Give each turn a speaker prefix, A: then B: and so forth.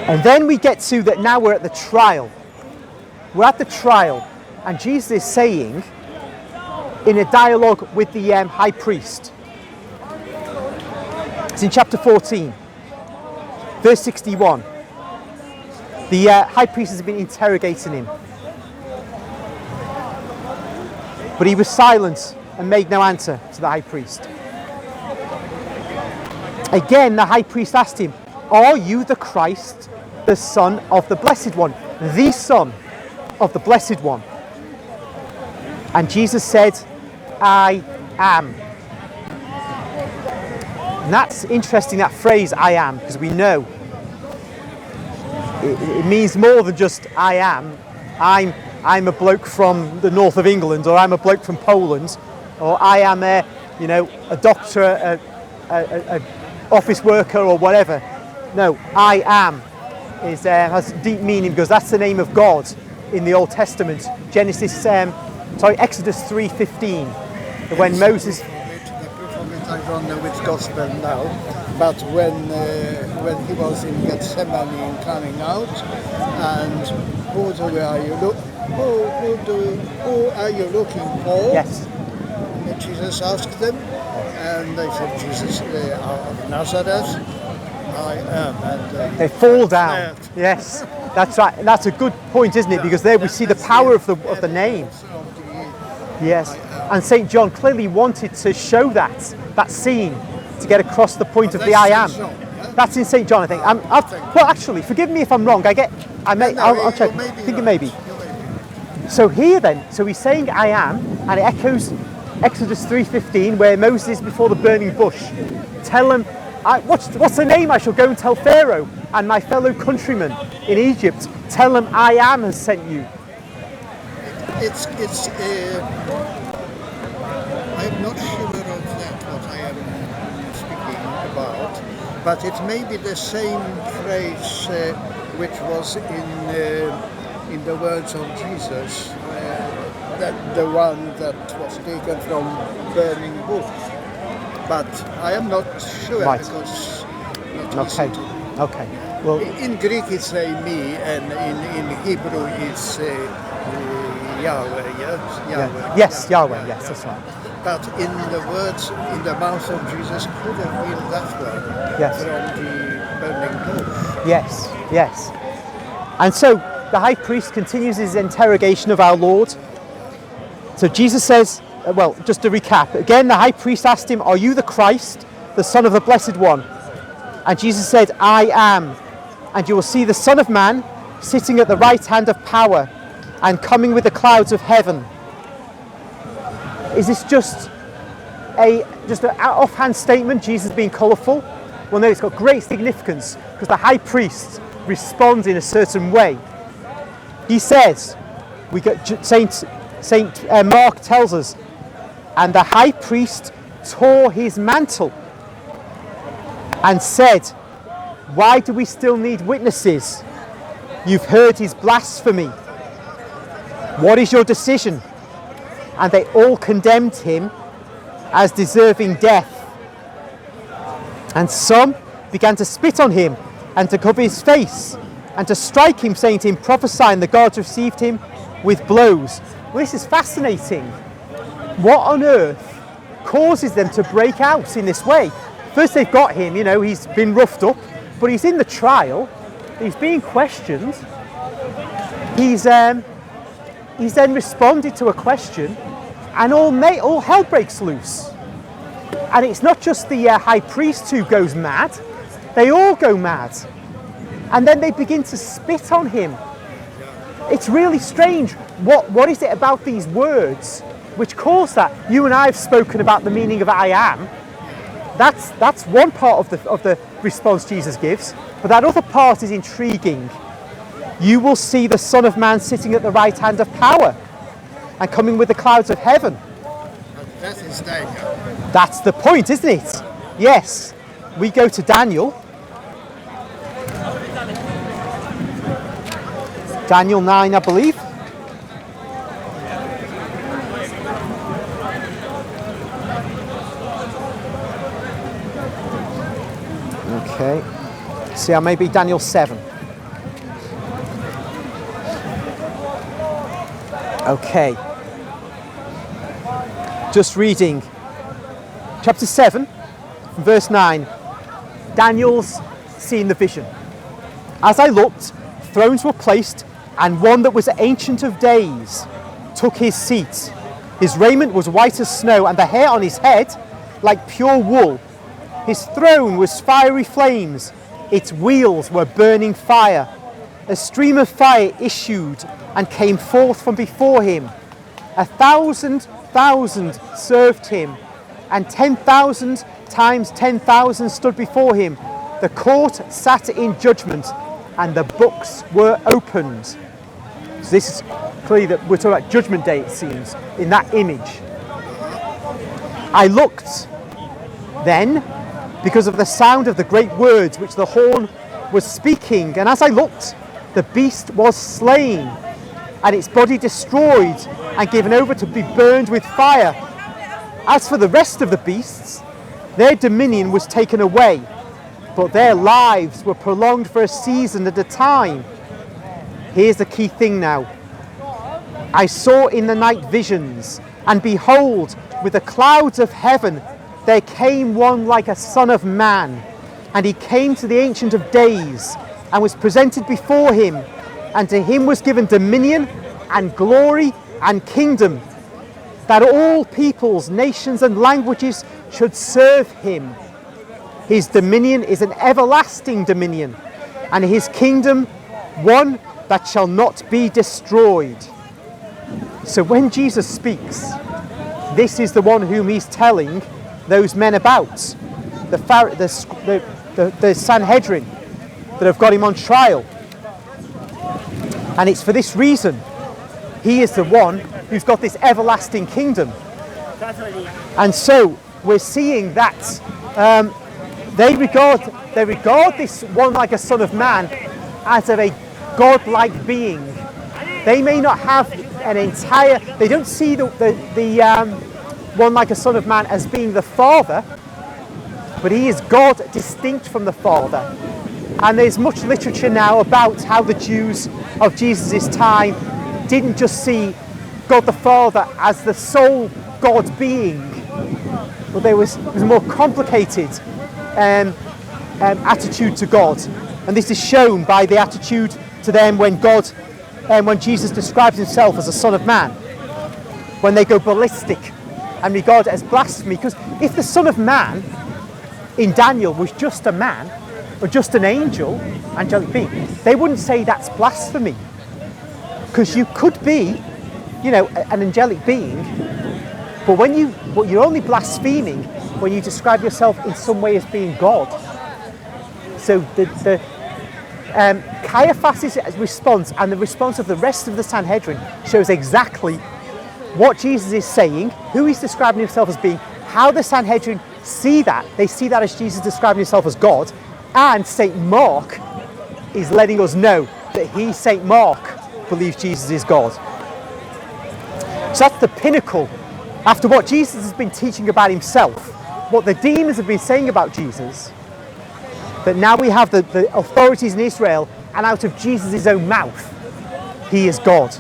A: And then we get to that now we're at the trial. We're at the trial, and Jesus is saying, in a dialogue with the high priest, it's in chapter 14, verse 61. The high priest has been interrogating him, but he was silent and made no answer to the high priest. Again, the high priest asked him, "Are you the Christ, the Son of the Blessed One?" The Son of the Blessed One. And Jesus said, "I am." And that's interesting, that phrase, "I am," because we know it means more than just "I am." I'm a bloke from the north of England, or I'm a bloke from Poland, or I am a doctor, a office worker, or whatever. No, "I am" has deep meaning, because that's the name of God in the Old Testament. Exodus 3:15, when Moses.
B: I don't know which gospel now, but when he was in Gethsemane coming out, and who are you looking for?
A: Yes.
B: And Jesus asked them, and they said, "Jesus of Nazareth, I am." And
A: they fall down. Yes, that's right. And that's a good point, isn't it? Because there we see the power of the name. Yes, and St. John clearly wanted to show that scene to get across the point of the "I am." That's in St. John, I think. Well, actually, forgive me if I'm wrong. I'll check. I think it may be. So here then, he's saying "I am," and it echoes Exodus 3:15, where Moses is before the burning bush. Tell him, what's the name I shall go and tell Pharaoh and my fellow countrymen in Egypt? Tell them "I am" has sent you.
B: I'm not sure of that, what I am speaking about, but it may be the same phrase which was in the words of Jesus, that the one that was taken from burning bush. But I am not sure,
A: right.
B: Because
A: Okay. Well,
B: in Greek it's me, and in Hebrew it's Yahweh. Yes, Yahweh.
A: Yes, Yahweh. Yes, that's right.
B: But in the words, in the mouth of Jesus, could have been that one.
A: Yes.
B: From the burning bush.
A: Yes. And so the high priest continues his interrogation of our Lord. So Jesus says, just to recap, again, the high priest asked him, "Are you the Christ, the Son of the Blessed One?" And Jesus said, "I am. And you will see the Son of Man sitting at the right hand of power and coming with the clouds of heaven." Is this just an offhand statement, Jesus being colourful? Well, no, it's got great significance, because the high priest responds in a certain way. He says, Saint Mark tells us, "And the high priest tore his mantle and said, 'Why do we still need witnesses? You've heard his blasphemy. What is your decision?' And they all condemned him as deserving death. And some began to spit on him and to cover his face and to strike him, saying to him, 'Prophesy,' and the guards received him with blows." Well, this is fascinating. What on earth causes them to break out in this way? First they've got him, he's been roughed up, but he's in the trial, he's being questioned, he's then responded to a question, and all hell breaks loose. And it's not just the high priest who goes mad, they all go mad. And then they begin to spit on him. It's really strange. What is it about these words which cause that? You and I have spoken about the meaning of "I am." That's one part of the response Jesus gives, but that other part is intriguing. You will see the Son of Man sitting at the right hand of power and coming with the clouds of heaven.
B: That is Daniel.
A: That's the point, isn't it? Yes. We go to Daniel. Daniel 9, I believe. Okay. See, I may be Daniel 7. Okay. Just reading chapter 7, from verse 9. Daniel's seen the vision. As I looked, thrones were placed, and one that was ancient of days took his seat. His raiment was white as snow, and the hair on his head like pure wool. His throne was fiery flames. Its wheels were burning fire. A stream of fire issued and came forth from before him. 1,000,000 served him, and 10,000 times 10,000 stood before him. The court sat in judgment, and the books were opened. So this is clearly that we're talking about Judgment Day, it seems, in that image. I looked then, because of the sound of the great words which the horn was speaking, and as I looked, the beast was slain, and its body destroyed and given over to be burned with fire. As for the rest of the beasts, their dominion was taken away, but their lives were prolonged for a season at a time. Here's the key thing now. I saw in the night visions, and behold, with the clouds of heaven, there came one like a son of man, and he came to the Ancient of Days, and was presented before him, and to him was given dominion and glory and kingdom, that all peoples, nations and languages should serve him. His dominion is an everlasting dominion, and his kingdom one that shall not be destroyed. So when Jesus speaks, this is the one whom he's telling those men about, the Sanhedrin that have got him on trial. And it's for this reason. He is the one who's got this everlasting kingdom. And so we're seeing that they regard this one like a son of man as of a godlike being. They may not have they don't see the one like a son of man as being the Father, but he is God distinct from the Father. And there's much literature now about how the Jews of Jesus' time didn't just see God the Father as the sole God being, but there was a more complicated attitude to God. And this is shown by the attitude to them when Jesus describes himself as a son of man, when they go ballistic and regard it as blasphemy. Because if the Son of Man in Daniel was just a man, or just an angel, angelic being, they wouldn't say that's blasphemy. Because you could be, an angelic being, but you're only blaspheming when you describe yourself in some way as being God. So Caiaphas' response and the response of the rest of the Sanhedrin shows exactly what Jesus is saying, who he's describing himself as being, how the Sanhedrin see that. They see that as Jesus describing himself as God, and St. Mark is letting us know that he, St. Mark, believes Jesus is God. So that's the pinnacle. After what Jesus has been teaching about himself, what the demons have been saying about Jesus, that now we have the authorities in Israel, and out of Jesus' own mouth, he is God.